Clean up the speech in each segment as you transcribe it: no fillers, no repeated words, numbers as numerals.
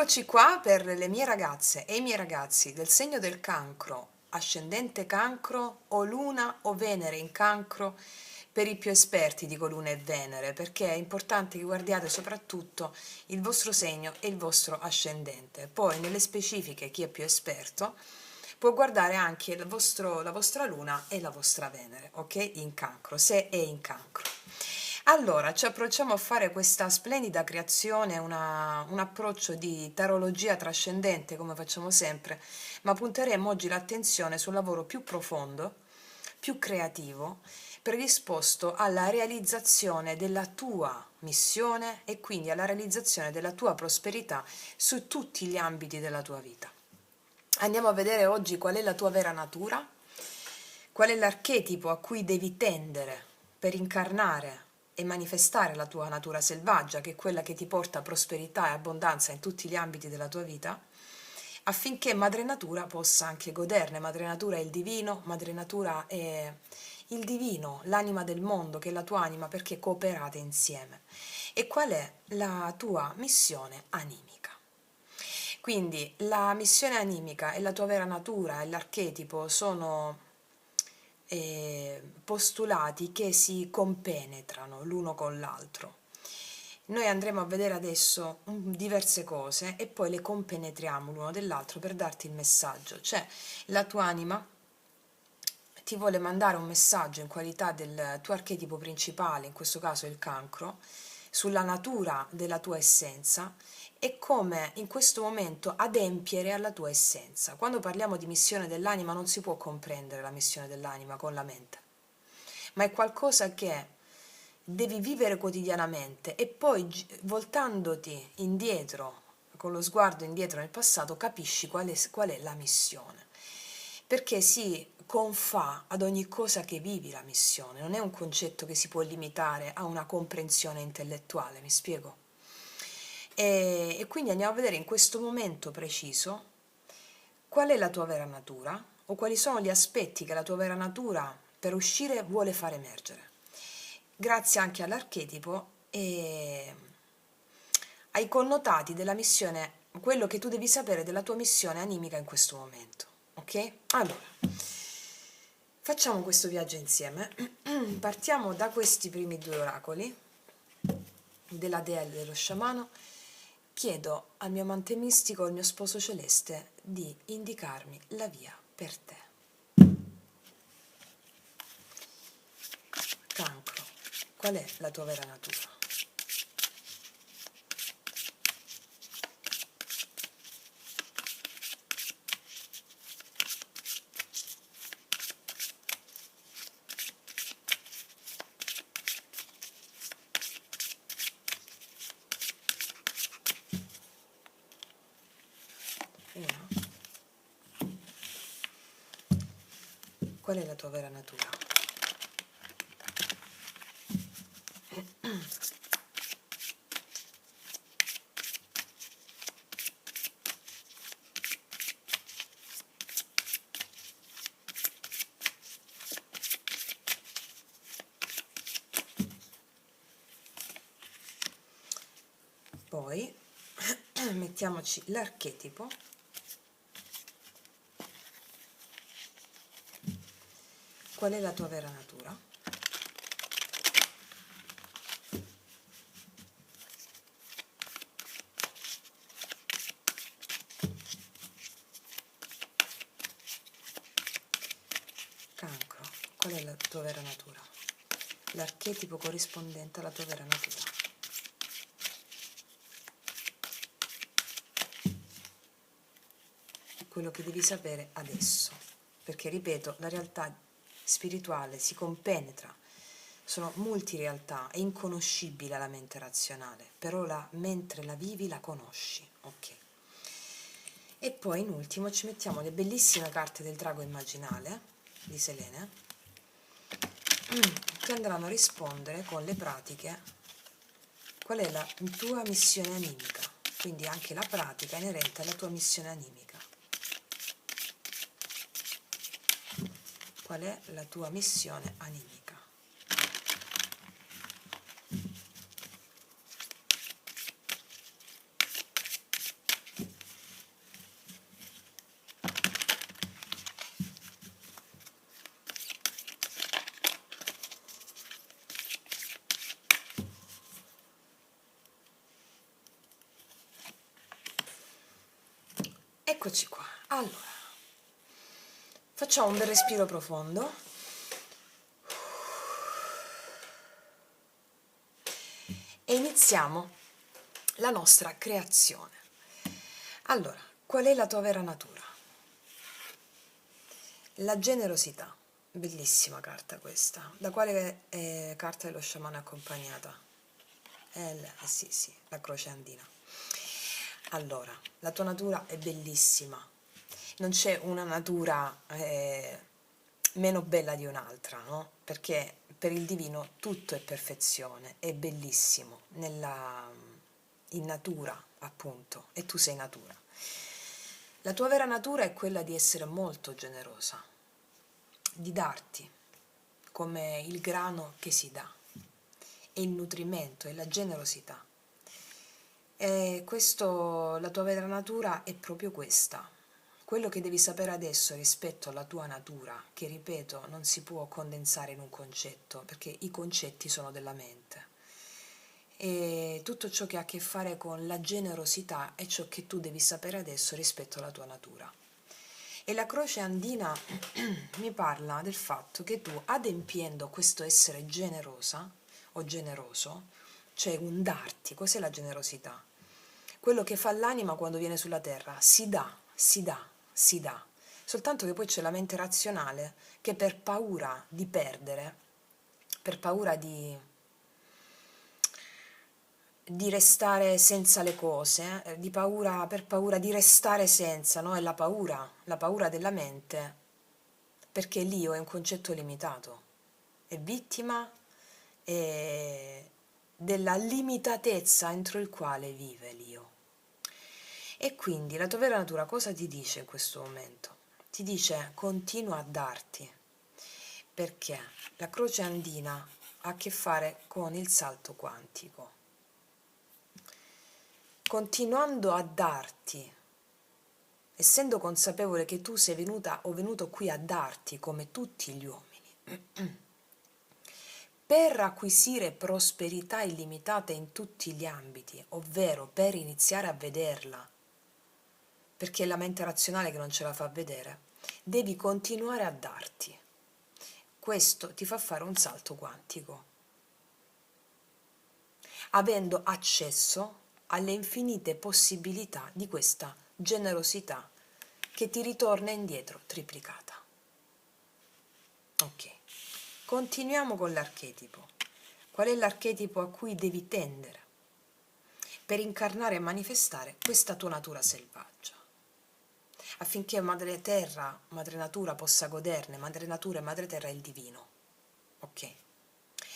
Eccoci qua per le mie ragazze e i miei ragazzi del segno del cancro, ascendente cancro o luna o Venere in cancro. Per i più esperti dico luna e Venere, perché è importante che guardiate soprattutto il vostro segno e il vostro ascendente. Poi nelle specifiche chi è più esperto può guardare anche la vostra luna e la vostra Venere, ok? In cancro, se è in cancro. Allora, ci approcciamo a fare questa splendida creazione, un approccio di tarologia trascendente, come facciamo sempre, ma punteremo oggi l'attenzione sul lavoro più profondo, più creativo, predisposto alla realizzazione della tua missione e quindi alla realizzazione della tua prosperità su tutti gli ambiti della tua vita. Andiamo a vedere oggi qual è la tua vera natura, qual è l'archetipo a cui devi tendere per incarnare e manifestare la tua natura selvaggia, che è quella che ti porta prosperità e abbondanza in tutti gli ambiti della tua vita, affinché Madre Natura possa anche goderne. Madre Natura è il divino, Madre Natura è il divino, l'anima del mondo, che è la tua anima, perché cooperate insieme. E qual è la tua missione animica? Quindi la missione animica e la tua vera natura e l'archetipo sono postulati che si compenetrano l'uno con l'altro. Noi andremo a vedere adesso diverse cose e poi le compenetriamo l'uno dell'altro per darti il messaggio. Cioè, la tua anima ti vuole mandare un messaggio in qualità del tuo archetipo principale, in questo caso il cancro, sulla natura della tua essenza e come in questo momento adempiere alla tua essenza. Quando parliamo di missione dell'anima non si può comprendere la missione dell'anima con la mente, ma è qualcosa che devi vivere quotidianamente e poi voltandoti indietro, con lo sguardo indietro nel passato, capisci qual è la missione. Perché si confà ad ogni cosa che vivi la missione, non è un concetto che si può limitare a una comprensione intellettuale, mi spiego? E quindi andiamo a vedere in questo momento preciso qual è la tua vera natura o quali sono gli aspetti che la tua vera natura per uscire vuole far emergere, grazie anche all'archetipo e ai connotati della missione, quello che tu devi sapere della tua missione animica in questo momento, ok? Allora, facciamo questo viaggio insieme. Partiamo da questi primi due oracoli della dea e dello sciamano. Chiedo al mio amante mistico, al mio sposo celeste, di indicarmi la via per te. Cancro, qual è la tua vera natura? Qual è la tua vera natura? Poi mettiamoci l'archetipo. Qual è la tua vera natura? Cancro, qual è la tua vera natura? L'archetipo corrispondente alla tua vera natura. Quello che devi sapere adesso, perché ripeto, la realtà spirituale si compenetra, sono multirealtà, è inconoscibile alla mente razionale, però mentre la vivi la conosci, ok? E poi in ultimo ci mettiamo le bellissime carte del drago immaginale di Selene, che andranno a rispondere con le pratiche qual è la tua missione animica, quindi anche la pratica inerente alla tua missione animica. Qual è la tua missione animica? Eccoci qua. Allora, facciamo un bel respiro profondo. E iniziamo la nostra creazione. Allora, qual è la tua vera natura? La generosità. Bellissima carta questa. Da quale carta dello sciamano è accompagnata? Sì, la croce andina. Allora, la tua natura è bellissima. Non c'è una natura meno bella di un'altra, no? Perché per il divino tutto è perfezione, è bellissimo, in natura, appunto, e tu sei natura. La tua vera natura è quella di essere molto generosa, di darti come il grano che si dà, è il nutrimento, è la generosità. E questo, la tua vera natura è proprio questa. Quello che devi sapere adesso rispetto alla tua natura, che ripeto non si può condensare in un concetto, perché i concetti sono della mente, e tutto ciò che ha a che fare con la generosità è ciò che tu devi sapere adesso rispetto alla tua natura. E la croce andina mi parla del fatto che tu, adempiendo questo essere generosa o generoso, cioè un darti, cos'è la generosità? Quello che fa l'anima quando viene sulla terra, si dà, si dà, si dà. Soltanto che poi c'è la mente razionale che per paura di perdere, per paura di restare senza le cose, per paura di restare senza, no? È la paura della mente, perché l'io è un concetto limitato, è vittima della limitatezza entro il quale vive l'io. E quindi la tua vera natura cosa ti dice in questo momento? Ti dice continua a darti, perché la croce andina ha a che fare con il salto quantico. Continuando a darti, essendo consapevole che tu sei venuta o venuto qui a darti come tutti gli uomini, per acquisire prosperità illimitata in tutti gli ambiti, ovvero per iniziare a vederla, perché è la mente razionale che non ce la fa vedere, devi continuare a darti. Questo ti fa fare un salto quantico, avendo accesso alle infinite possibilità di questa generosità che ti ritorna indietro triplicata. Ok, continuiamo con l'archetipo. Qual è l'archetipo a cui devi tendere per incarnare e manifestare questa tua natura selvaggia? Affinché Madre Terra, Madre Natura possa goderne, Madre Natura e Madre Terra è il divino. Ok?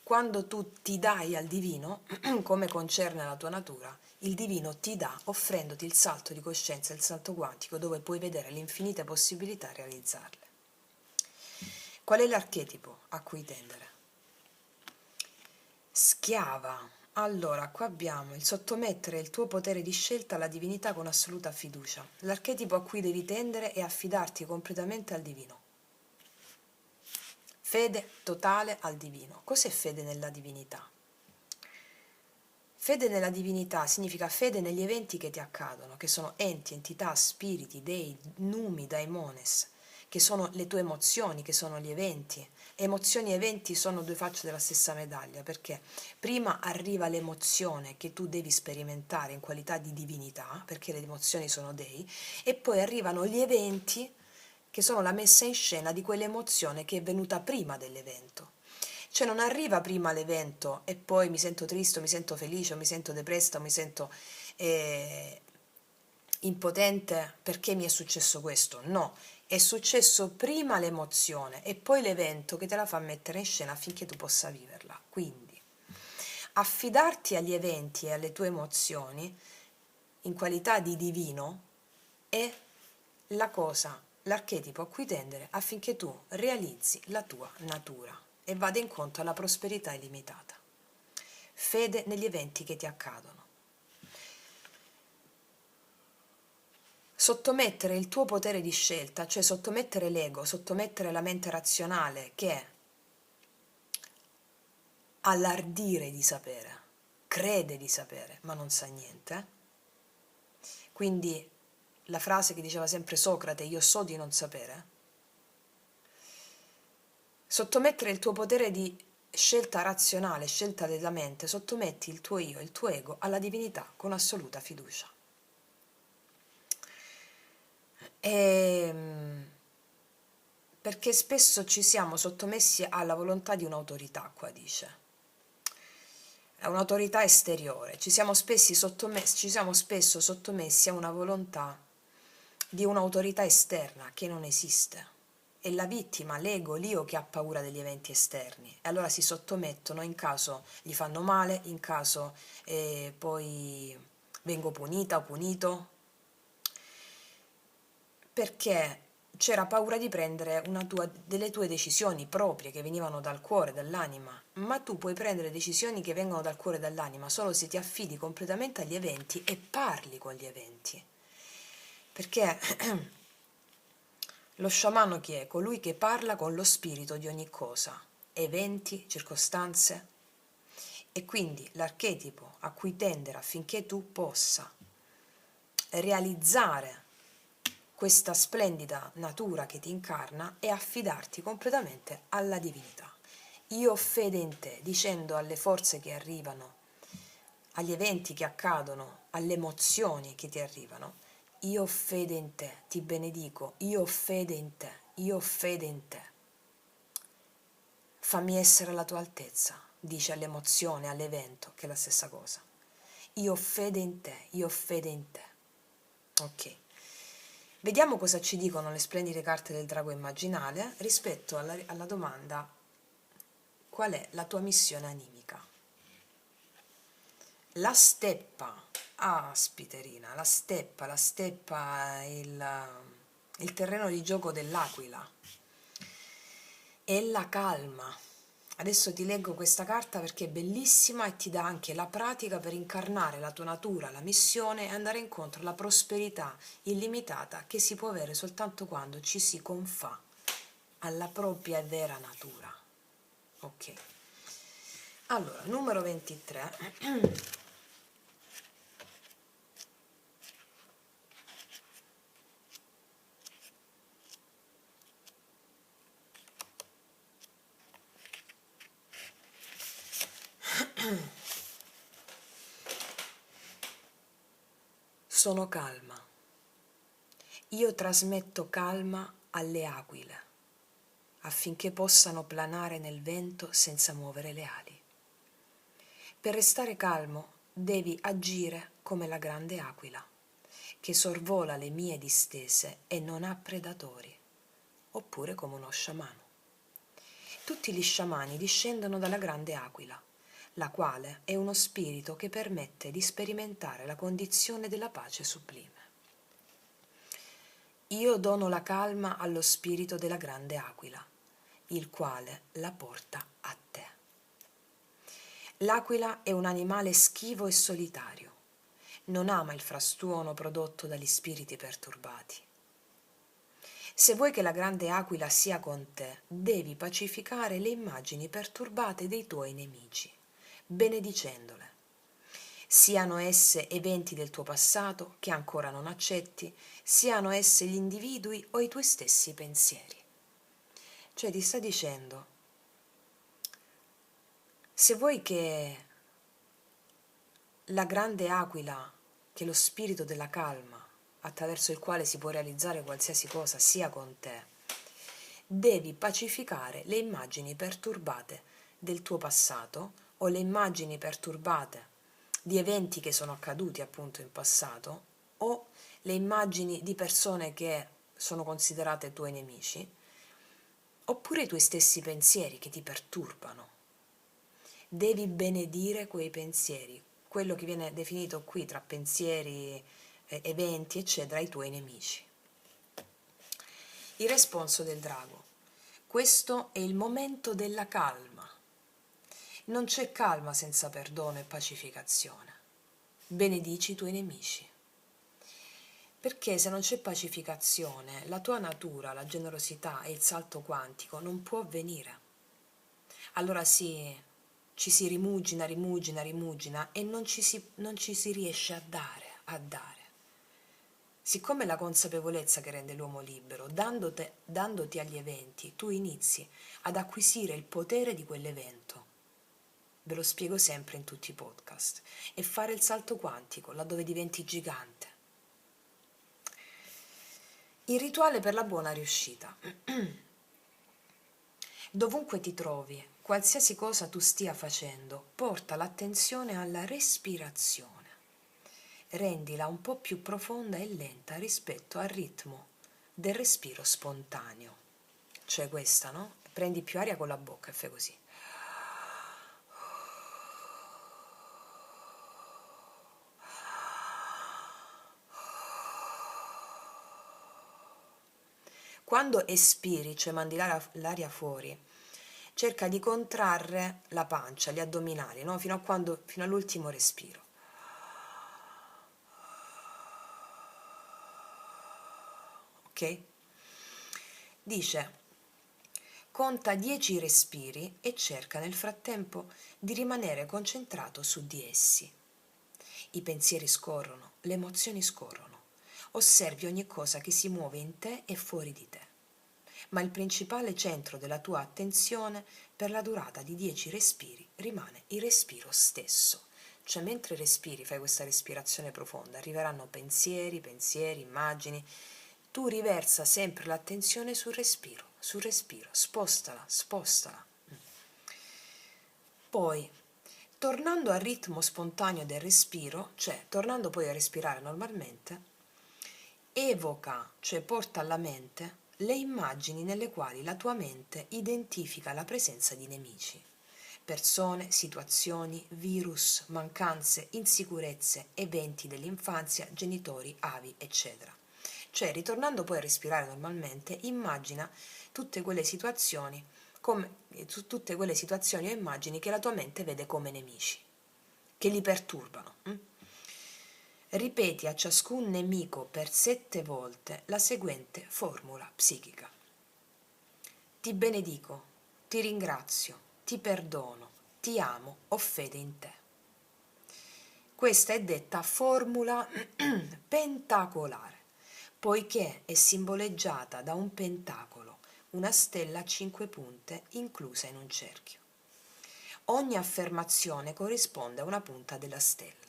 Quando tu ti dai al divino, come concerne la tua natura, il divino ti dà offrendoti il salto di coscienza, il salto quantico, dove puoi vedere le infinite possibilità e realizzarle. Qual è l'archetipo a cui tendere? Schiava. Allora, qua abbiamo il sottomettere il tuo potere di scelta alla divinità con assoluta fiducia. L'archetipo a cui devi tendere è affidarti completamente al divino. Fede totale al divino. Cos'è fede nella divinità? Fede nella divinità significa fede negli eventi che ti accadono, che sono enti, entità, spiriti, dei, numi, daimones, che sono le tue emozioni, che sono gli eventi. Emozioni e eventi sono due facce della stessa medaglia, perché prima arriva l'emozione che tu devi sperimentare in qualità di divinità, perché le emozioni sono dei, e poi arrivano gli eventi che sono la messa in scena di quell'emozione che è venuta prima dell'evento. Cioè non arriva prima l'evento e poi mi sento triste, mi sento felice, mi sento depressa, mi sento impotente perché mi è successo questo. No, è successo prima l'emozione e poi l'evento che te la fa mettere in scena affinché tu possa viverla. Quindi affidarti agli eventi e alle tue emozioni in qualità di divino è la cosa, l'archetipo a cui tendere affinché tu realizzi la tua natura e vada incontro alla prosperità illimitata. Fede negli eventi che ti accadono. Sottomettere il tuo potere di scelta, cioè sottomettere l'ego, sottomettere la mente razionale che ha l'ardire di sapere, crede di sapere, ma non sa niente. Quindi la frase che diceva sempre Socrate, io so di non sapere, sottomettere il tuo potere di scelta razionale, scelta della mente, sottometti il tuo io, il tuo ego alla divinità con assoluta fiducia. Perché spesso ci siamo sottomessi alla volontà di un'autorità, qua dice. È un'autorità esteriore, ci siamo spesso sottomessi a una volontà di un'autorità esterna che non esiste. È la vittima, l'ego, l'io che ha paura degli eventi esterni e allora si sottomettono in caso gli fanno male, in caso poi vengo punita o punito, perché c'era paura di prendere delle tue decisioni proprie che venivano dal cuore, dall'anima, ma tu puoi prendere decisioni che vengono dal cuore e dall'anima solo se ti affidi completamente agli eventi e parli con gli eventi. Perché lo sciamano chi è? Colui che parla con lo spirito di ogni cosa, eventi, circostanze, e quindi l'archetipo a cui tendere affinché tu possa realizzare questa splendida natura che ti incarna è affidarti completamente alla divinità. Io ho fede in te, dicendo alle forze che arrivano, agli eventi che accadono, alle emozioni che ti arrivano, io ho fede in te, ti benedico, io ho fede in te, io ho fede in te. Fammi essere alla tua altezza, dice all'emozione, all'evento, che è la stessa cosa. Io ho fede in te, io ho fede in te. Ok. Vediamo cosa ci dicono le splendide carte del drago immaginale rispetto alla domanda qual è la tua missione animica. La steppa, aspiterina, la steppa è il terreno di gioco dell'aquila, è la calma. Adesso ti leggo questa carta perché è bellissima e ti dà anche la pratica per incarnare la tua natura, la missione e andare incontro alla prosperità illimitata che si può avere soltanto quando ci si confà alla propria e vera natura. Ok. Allora, numero 23. Sono calma. Io trasmetto calma alle aquile affinché possano planare nel vento senza muovere le ali. Per restare calmo devi agire come la grande aquila, che sorvola le mie distese e non ha predatori, oppure come uno sciamano. Tutti gli sciamani discendono dalla grande aquila, la quale è uno spirito che permette di sperimentare la condizione della pace sublime. Io dono la calma allo spirito della grande aquila, il quale la porta a te. L'aquila è un animale schivo e solitario. Non ama il frastuono prodotto dagli spiriti perturbati. Se vuoi che la grande aquila sia con te, devi pacificare le immagini perturbate dei tuoi nemici, benedicendole. Siano esse eventi del tuo passato che ancora non accetti, siano esse gli individui o i tuoi stessi pensieri. Cioè ti sta dicendo, se vuoi che la grande aquila, che è lo spirito della calma, attraverso il quale si può realizzare qualsiasi cosa, sia con te, devi pacificare le immagini perturbate del tuo passato o le immagini perturbate di eventi che sono accaduti appunto in passato o le immagini di persone che sono considerate tuoi nemici oppure i tuoi stessi pensieri che ti perturbano. Devi benedire quei pensieri, quello che viene definito qui tra pensieri, eventi eccetera, i tuoi nemici. Il responso del drago. Questo è il momento della calma. Non c'è calma senza perdono e pacificazione. Benedici i tuoi nemici. Perché se non c'è pacificazione, la tua natura, la generosità e il salto quantico non può avvenire. Allora ci si rimugina e non ci si riesce a dare. Siccome è la consapevolezza che rende l'uomo libero, dandoti agli eventi, tu inizi ad acquisire il potere di quell'evento. Ve lo spiego sempre in tutti i podcast. E fare il salto quantico, laddove diventi gigante. Il rituale per la buona riuscita. Dovunque ti trovi, qualsiasi cosa tu stia facendo, porta l'attenzione alla respirazione. Rendila un po' più profonda e lenta rispetto al ritmo del respiro spontaneo. Cioè questa, no? Prendi più aria con la bocca e fai così. Quando espiri, cioè mandi l'aria fuori, cerca di contrarre la pancia, gli addominali, no? Fino all'ultimo respiro. Ok? Dice, conta 10 respiri e cerca nel frattempo di rimanere concentrato su di essi. I pensieri scorrono, le emozioni scorrono. Osservi ogni cosa che si muove in te e fuori di te. Ma il principale centro della tua attenzione per la durata di 10 respiri rimane il respiro stesso. Cioè mentre respiri, fai questa respirazione profonda, arriveranno pensieri, immagini. Tu riversa sempre l'attenzione sul respiro, spostala. Poi, tornando al ritmo spontaneo del respiro, cioè tornando poi a respirare normalmente, evoca, cioè porta alla mente, le immagini nelle quali la tua mente identifica la presenza di nemici, persone, situazioni, virus, mancanze, insicurezze, eventi dell'infanzia, genitori, avi, eccetera. Cioè, ritornando poi a respirare normalmente, immagina tutte quelle situazioni o immagini che la tua mente vede come nemici, che li perturbano. Ripeti a ciascun nemico per 7 volte la seguente formula psichica. Ti benedico, ti ringrazio, ti perdono, ti amo, ho fede in te. Questa è detta formula pentacolare, poiché è simboleggiata da un pentacolo, una stella a 5 punte inclusa in un cerchio. Ogni affermazione corrisponde a una punta della stella.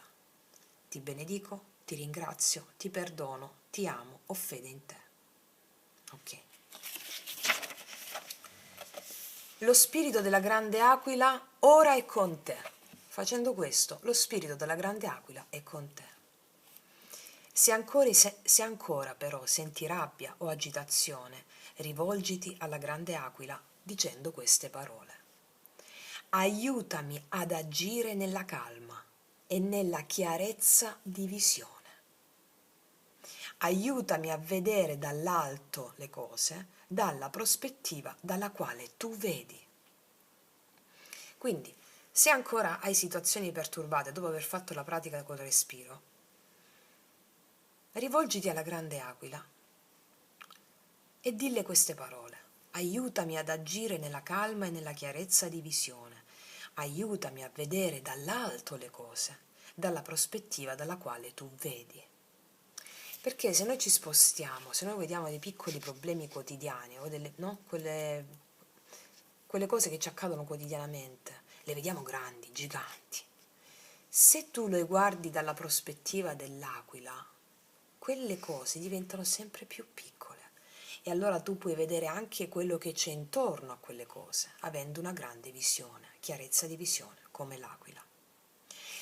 Ti benedico, ti ringrazio, ti perdono, ti amo, ho fede in te. Ok. Lo spirito della grande aquila ora è con te. Facendo questo, lo spirito della grande aquila è con te. Se ancora però senti rabbia o agitazione, rivolgiti alla grande aquila dicendo queste parole. Aiutami ad agire nella calma e nella chiarezza di visione. Aiutami a vedere dall'alto le cose, dalla prospettiva dalla quale tu vedi. Quindi, se ancora hai situazioni perturbate dopo aver fatto la pratica col respiro, rivolgiti alla grande aquila e dille queste parole. Aiutami ad agire nella calma e nella chiarezza di visione. Aiutami a vedere dall'alto le cose, dalla prospettiva dalla quale tu vedi. Perché se noi ci spostiamo, se noi vediamo dei piccoli problemi quotidiani o quelle cose che ci accadono quotidianamente, le vediamo grandi, giganti. Se tu le guardi dalla prospettiva dell'aquila, quelle cose diventano sempre più piccole e allora tu puoi vedere anche quello che c'è intorno a quelle cose, avendo una grande visione, chiarezza di visione, come l'aquila.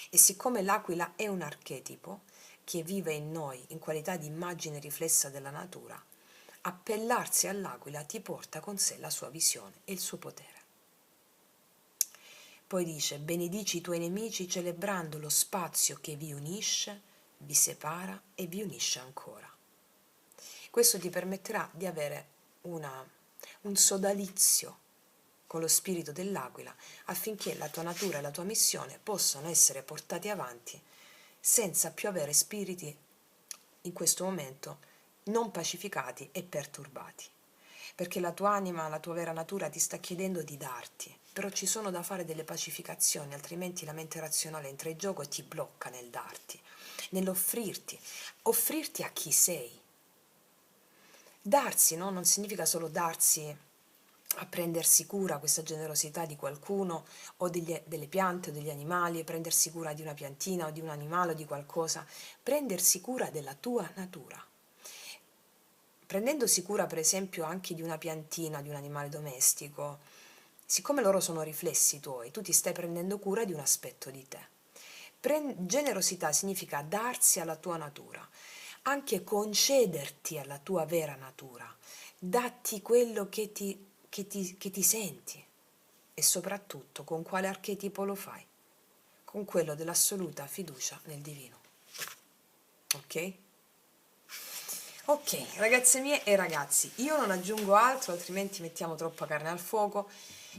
E siccome l'aquila è un archetipo che vive in noi in qualità di immagine riflessa della natura, appellarsi all'aquila ti porta con sé la sua visione e il suo potere. Poi dice, benedici i tuoi nemici celebrando lo spazio che vi unisce, vi separa e vi unisce ancora. Questo ti permetterà di avere un sodalizio con lo spirito dell'aquila affinché la tua natura e la tua missione possano essere portati avanti senza più avere spiriti in questo momento non pacificati e perturbati. Perché la tua anima, la tua vera natura ti sta chiedendo di darti, però ci sono da fare delle pacificazioni, altrimenti la mente razionale entra in gioco e ti blocca nel darti. nell'offrirti, offrirti a chi sei. Darsi, no? Non significa solo darsi a prendersi cura, questa generosità di qualcuno o delle piante o degli animali, prendersi cura di una piantina o di un animale o di qualcosa, prendersi cura della tua natura. Prendendosi cura per esempio anche di una piantina, di un animale domestico, siccome loro sono riflessi tuoi, tu ti stai prendendo cura di un aspetto di te. Generosità significa darsi alla tua natura, anche concederti alla tua vera natura, datti quello che ti senti e soprattutto con quale archetipo lo fai, con quello dell'assoluta fiducia nel divino. Ok? Ok, ragazze mie e ragazzi, io non aggiungo altro, altrimenti mettiamo troppa carne al fuoco.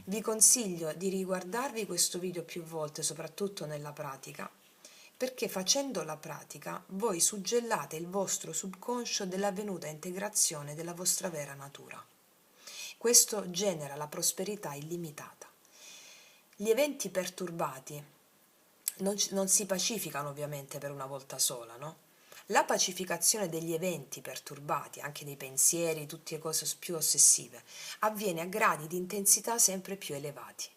Vi consiglio di riguardarvi questo video più volte, soprattutto nella pratica, perché facendo la pratica voi suggellate il vostro subconscio dell'avvenuta integrazione della vostra vera natura. Questo genera la prosperità illimitata. Gli eventi perturbati non si pacificano ovviamente per una volta sola, no? La pacificazione degli eventi perturbati, anche dei pensieri, tutte le cose più ossessive, avviene a gradi di intensità sempre più elevati.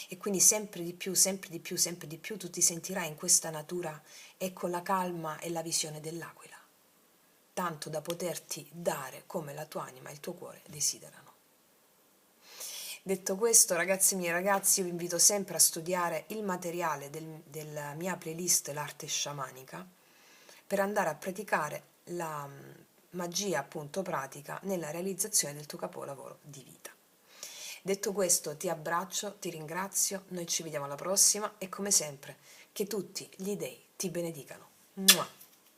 E quindi sempre di più, sempre di più, sempre di più tu ti sentirai in questa natura e con la calma e la visione dell'aquila, tanto da poterti dare come la tua anima e il tuo cuore desiderano. Detto questo, ragazzi miei ragazzi, io vi invito sempre a studiare il materiale della mia playlist L'arte sciamanica per andare a praticare la magia appunto pratica nella realizzazione del tuo capolavoro di vita. Detto questo, ti abbraccio, ti ringrazio, noi ci vediamo alla prossima e come sempre, che tutti gli dei ti benedicano. Mua!